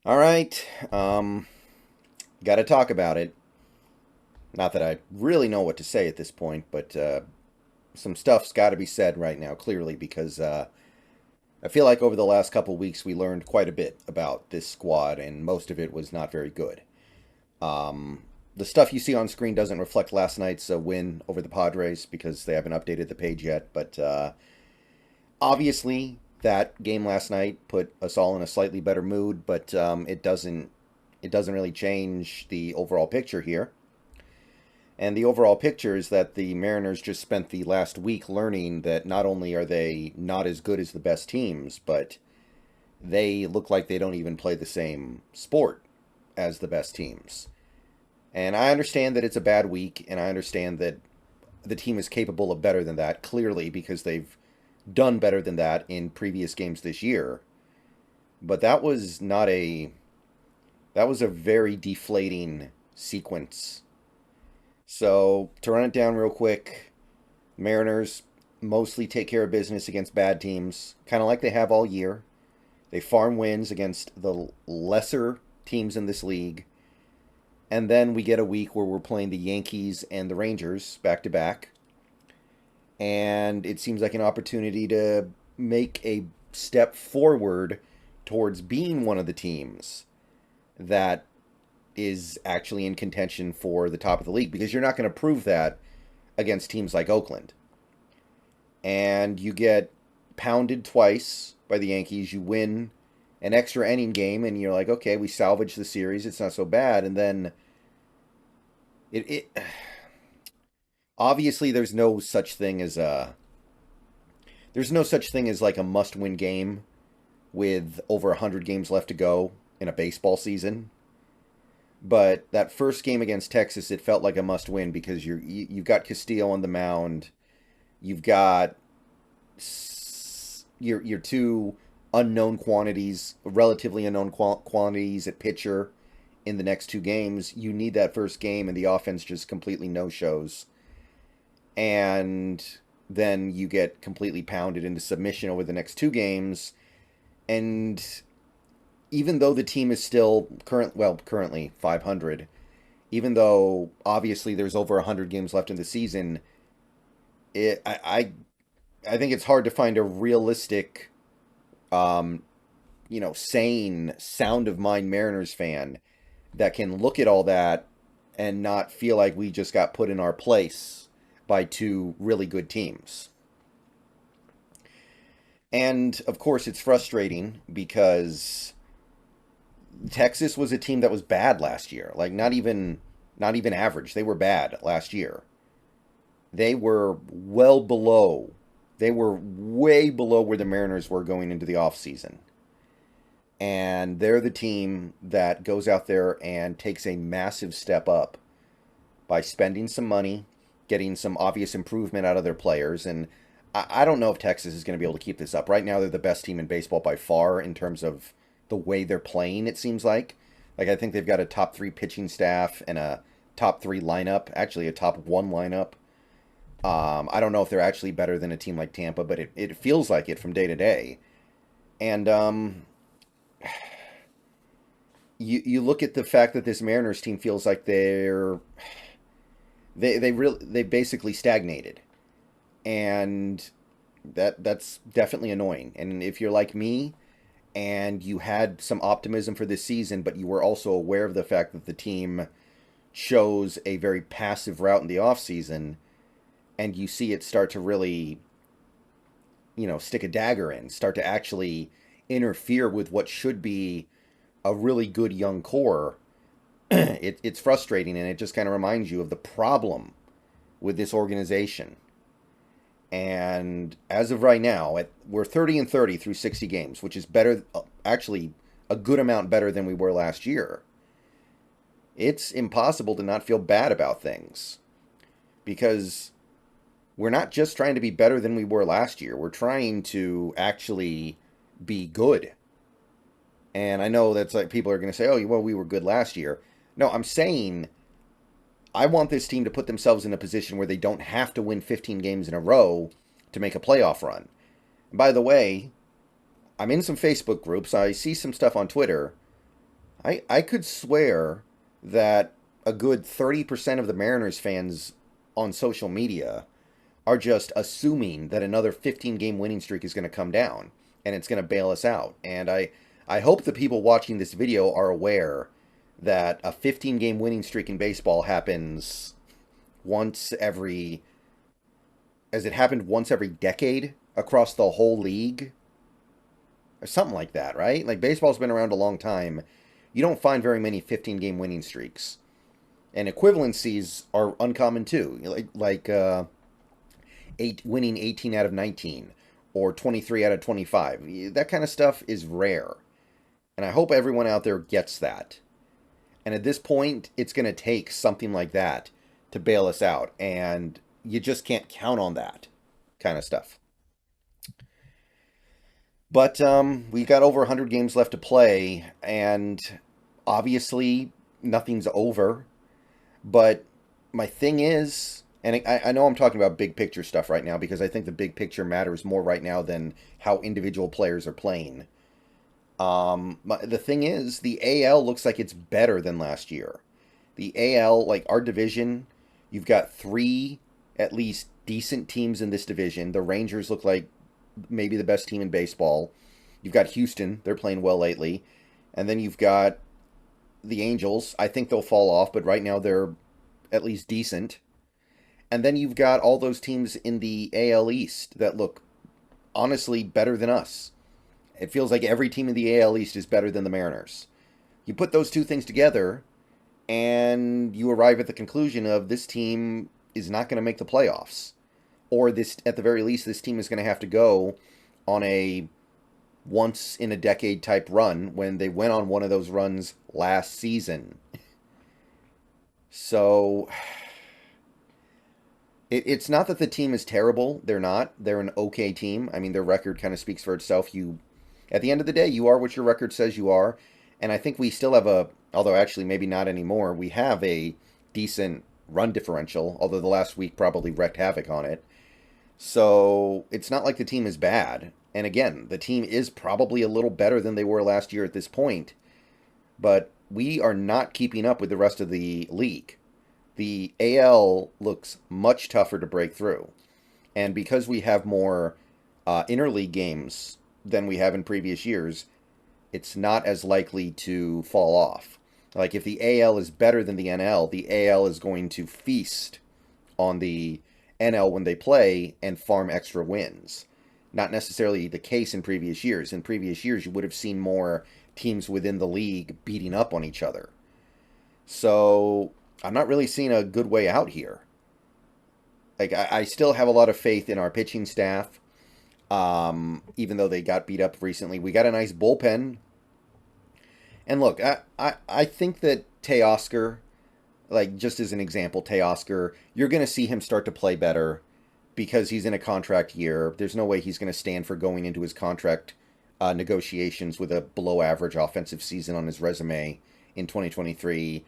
All right. Got to talk about it. Not that I really know what to say at this point, but some stuff's got to be said right now, clearly, because I feel like over the last couple weeks we learned quite a bit about this squad, and most of it was not very good. Um, the stuff you see on screen doesn't reflect last night's win over the Padres because they haven't updated the page yet, but obviously that game last night put us all in a slightly better mood, but it doesn't really change the overall picture here. And the overall picture is that the Mariners just spent the last week learning that not only are they not as good as the best teams, but they look like they don't even play the same sport as the best teams. And I understand that it's a bad week, and I understand that the team is capable of better than that, clearly, because they've done better than that in previous games this year. But that was a very deflating sequence. So, to run it down real quick, Mariners mostly take care of business against bad teams, kind of like they have all year. They farm wins against the lesser teams in this league. And then we get a week where we're playing the Yankees and the Rangers back to back. And it seems like an opportunity to make a step forward towards being one of the teams that is actually in contention for the top of the league, because you're not going to prove that against teams like Oakland. And you get pounded twice by the Yankees. You win an extra inning game, and you're like, okay, we salvaged the series. It's not so bad. And then it obviously there's no such thing as like a must-win game with over 100 games left to go in a baseball season. But that first game against Texas, it felt like a must-win because you've got Castillo on the mound. You've got your two unknown quantities, relatively unknown quantities at pitcher in the next two games. You need that first game, and the offense just completely no-shows. And then you get completely pounded into submission over the next two games. And even though the team is still currently 500, even though obviously there's over 100 games left in the season, I think it's hard to find a realistic, um, sane, sound of mind Mariners fan that can look at all that and not feel like we just got put in our place by two really good teams. And of course, it's frustrating because Texas was a team that was bad last year. Like not even average. They were bad last year. They were well below. They were way below where the Mariners were going into the offseason. And they're the team that goes out there and takes a massive step up by spending some money, getting some obvious improvement out of their players. And I don't know if Texas is going to be able to keep this up. Right now, they're the best team in baseball by far in terms of the way they're playing, it seems like. Like, I think they've got a top three pitching staff and a top three lineup, actually, a top one lineup. I don't know if they're actually better than a team like Tampa, but it feels like it from day to day. And you look at the fact that this Mariners team feels like they basically stagnated, and that's definitely annoying. And if you're like me and you had some optimism for this season, but you were also aware of the fact that the team chose a very passive route in the offseason, and you see it start to really, stick a dagger in, start to actually interfere with what should be a really good young core, it's frustrating, and it just kind of reminds you of the problem with this organization. And as of right now, we're 30-30 through 60 games, which is better, actually, a good amount better than we were last year. It's impossible to not feel bad about things because we're not just trying to be better than we were last year. We're trying to actually be good. And I know that's like people are going to say, oh, well, we were good last year. No, I'm saying I want this team to put themselves in a position where they don't have to win 15 games in a row to make a playoff run. And by the way, I'm in some Facebook groups. I see some stuff on Twitter. I could swear that a good 30% of the Mariners fans on social media are just assuming that another 15 game winning streak is going to come down and it's going to bail us out. And I hope the people watching this video are aware that a 15 game winning streak in baseball happens once every, as it happened once every decade across the whole league or something like that, right? Like baseball's been around a long time. You don't find very many 15 game winning streaks. And equivalencies are uncommon too. Winning 18 out of 19 or 23 out of 25. That kind of stuff is rare. And I hope everyone out there gets that. And at this point, it's going to take something like that to bail us out. And you just can't count on that kind of stuff. But we got over 100 games left to play. And obviously, nothing's over. But my thing is, and I know I'm talking about big picture stuff right now because I think the big picture matters more right now than how individual players are playing. The thing is, the AL looks like it's better than last year. The AL, like our division, you've got three at least decent teams in this division. The Rangers look like maybe the best team in baseball. You've got Houston, they're playing well lately. And then you've got the Angels. I think they'll fall off, but right now they're at least decent. And then you've got all those teams in the AL East that look honestly better than us. It feels like every team in the AL East is better than the Mariners. You put those two things together, and you arrive at the conclusion of this team is not going to make the playoffs. Or this, at the very least, this team is going to have to go on a once in a decade type run when they went on one of those runs last season. So it's not that the team is terrible. They're not. They're an okay team. I mean, their record kind of speaks for itself. At the end of the day, you are what your record says you are. And I think we still have although actually maybe not anymore, we have a decent run differential, although the last week probably wreaked havoc on it. So it's not like the team is bad. And again, the team is probably a little better than they were last year at this point. But we are not keeping up with the rest of the league. The AL looks much tougher to break through. And because we have more interleague games than we have in previous years, it's not as likely to fall off. Like if the AL is better than the NL, the AL is going to feast on the NL when they play and farm extra wins. Not necessarily the case in previous years. In previous years, you would have seen more teams within the league beating up on each other. So I'm not really seeing a good way out here. Like I still have a lot of faith in our pitching staff. Even though they got beat up recently, we got a nice bullpen. And look, I think that Teoscar, like just as an example, Teoscar, you're going to see him start to play better because he's in a contract year. There's no way he's going to stand for going into his contract negotiations with a below average offensive season on his resume in 2023.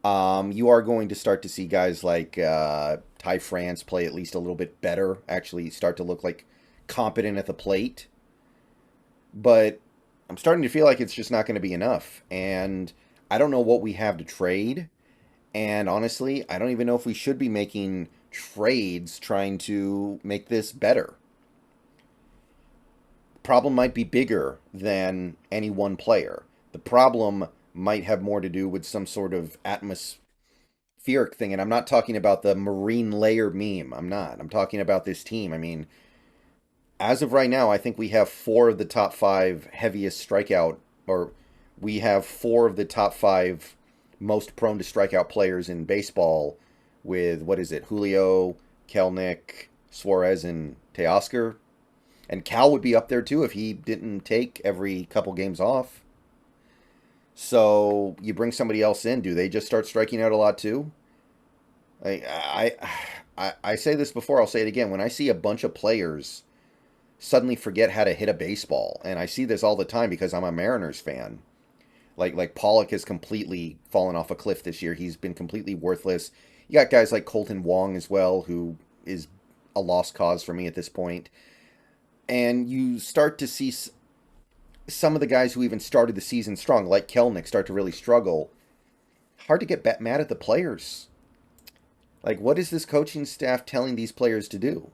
You are going to start to see guys like Ty France play at least a little bit better, actually start to look like competent at the plate. But I'm starting to feel like it's just not going to be enough. And I don't know what we have to trade. And honestly, I don't even know if we should be making trades trying to make this better. Problem might be bigger than any one player. The problem might have more to do with some sort of atmospheric thing. And I'm not talking about the marine layer meme. I'm not. I'm talking about this team. I mean, as of right now, I think we have four of the top five heaviest strikeout, or we have four of the top five most prone to strikeout players in baseball with, what is it, Julio, Kelnick, Suarez, and Teoscar. And Cal would be up there too if he didn't take every couple games off. So you bring somebody else in, do they just start striking out a lot too? I say this before, I'll say it again. When I see a bunch of players suddenly forget how to hit a baseball, and I see this all the time because I'm a Mariners fan. Like Pollock has completely fallen off a cliff this year. He's been completely worthless. You got guys like Colton Wong as well, who is a lost cause for me at this point. And you start to see some of the guys who even started the season strong, like Kelnick, start to really struggle, hard to get mad at the players. Like, what is this coaching staff telling these players to do?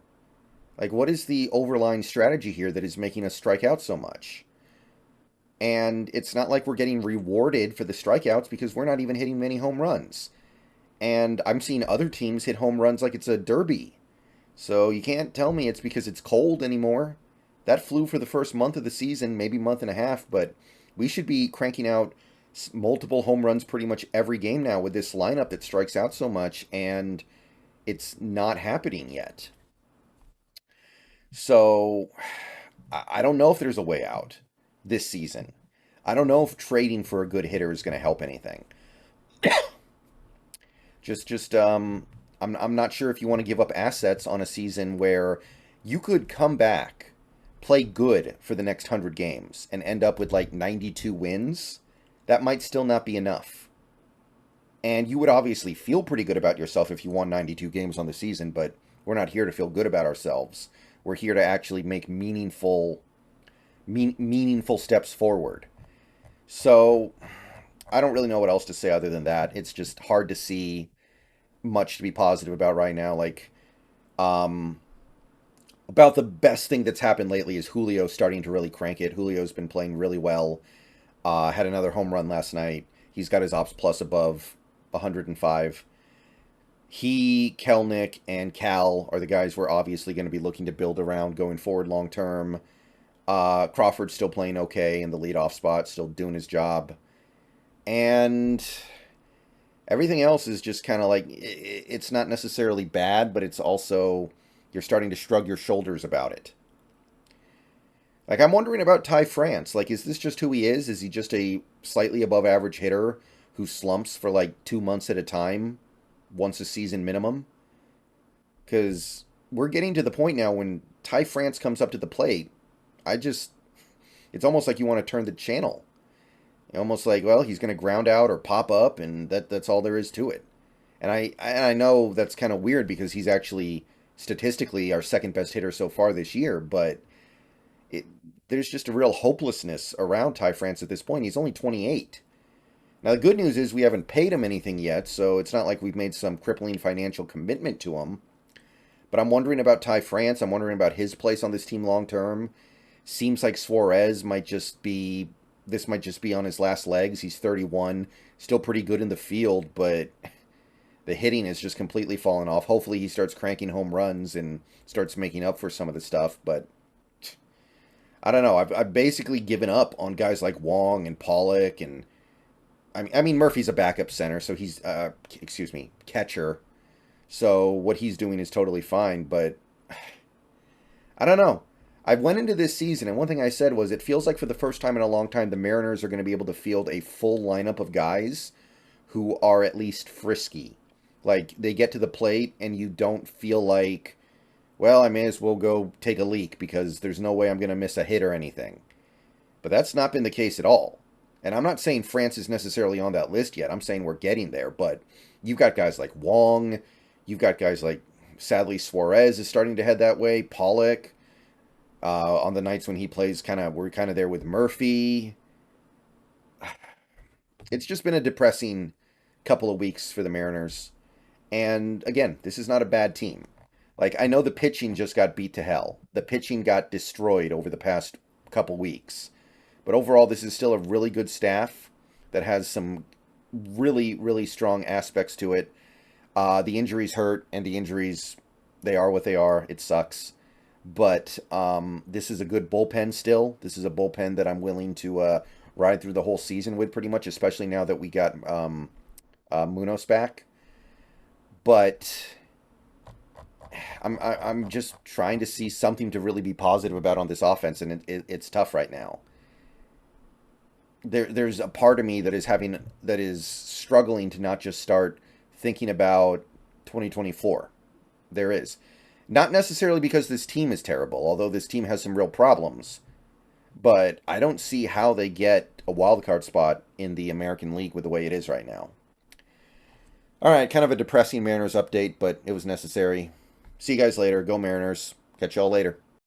Like, what is the overlying strategy here that is making us strike out so much? And it's not like we're getting rewarded for the strikeouts because we're not even hitting many home runs. And I'm seeing other teams hit home runs like it's a derby. So you can't tell me it's because it's cold anymore. That flew for the first month of the season, maybe month and a half, but we should be cranking out multiple home runs pretty much every game now with this lineup that strikes out so much, and it's not happening yet. So I don't know if there's a way out this season. I don't know if trading for a good hitter is going to help anything. I'm not sure if you want to give up assets on a season where you could come back, play good for the next 100 games, and end up with like 92 wins. That might still not be enough. And you would obviously feel pretty good about yourself if you won 92 games on the season, but we're not here to feel good about ourselves. We're here to actually make meaningful steps forward. So I don't really know what else to say other than that. It's just hard to see much to be positive about right now. Like, um, about the best thing that's happened lately is Julio starting to really crank it. Julio's been playing really well. Had another home run last night. He's got his ops plus above 105. He, Kelnick, and Cal are the guys we're obviously going to be looking to build around going forward long term. Crawford's still playing okay in the leadoff spot, still doing his job. And everything else is just kind of like, it's not necessarily bad, but it's also, you're starting to shrug your shoulders about it. Like, I'm wondering about Ty France. Like, is this just who he is? Is he just a slightly above average hitter who slumps for like 2 months at a time, once a season minimum? Because we're getting to the point now when Ty France comes up to the plate, I just, it's almost like you want to turn the channel. Almost like, well, he's going to ground out or pop up, and that's all there is to it. And I know that's kind of weird because he's actually statistically our second best hitter so far this year, but it, there's just a real hopelessness around Ty France at this point. He's only 28. Now, the good news is we haven't paid him anything yet, so it's not like we've made some crippling financial commitment to him. But I'm wondering about Ty France. I'm wondering about his place on this team long term. Seems like Suarez might just be, this might just be on his last legs. He's 31, still pretty good in the field, but the hitting has just completely fallen off. Hopefully he starts cranking home runs and starts making up for some of the stuff, but I don't know. I've basically given up on guys like Wong and Pollock, and I mean Murphy's a backup center, so he's excuse me, catcher. So what he's doing is totally fine, but I don't know. I went into this season, and one thing I said was it feels like for the first time in a long time, the Mariners are going to be able to field a full lineup of guys who are at least frisky. Like, they get to the plate, and you don't feel like, well, I may as well go take a leak because there's no way I'm going to miss a hit or anything. But that's not been the case at all. And I'm not saying France is necessarily on that list yet. I'm saying we're getting there. But you've got guys like Wong. You've got guys like, sadly, Suarez is starting to head that way. Pollock. On the nights when he plays, we're kind of there with Murphy. It's just been a depressing couple of weeks for the Mariners. And again, this is not a bad team. Like, I know the pitching just got beat to hell. The pitching got destroyed over the past couple weeks. But overall, this is still a really good staff that has some really, really strong aspects to it. The injuries hurt, and the injuries, they are what they are. It sucks. But this is a good bullpen still. This is a bullpen that I'm willing to ride through the whole season with pretty much, especially now that we got Munoz back. But I'm just trying to see something to really be positive about on this offense, and it's tough right now. There's a part of me that is struggling to not just start thinking about 2024. There is. Not necessarily because this team is terrible, although this team has some real problems. But I don't see how they get a wild card spot in the American League with the way it is right now. All right, kind of a depressing Mariners update, but it was necessary. See you guys later. Go Mariners. Catch y'all later.